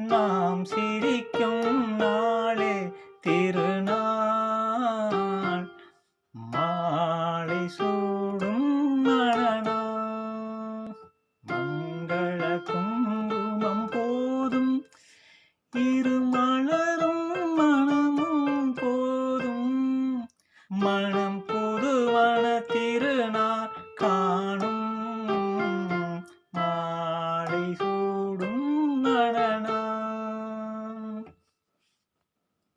நாம் சிரிக்கும் நாளே திருநாள். மாலை சூடும் மணநாள். மங்கள குங்குமம் போதும், இரு மலரும் மனமும் போதும். மனம் புதுவன திருநாள் காணும். மாலை சூடும் மணநாள்.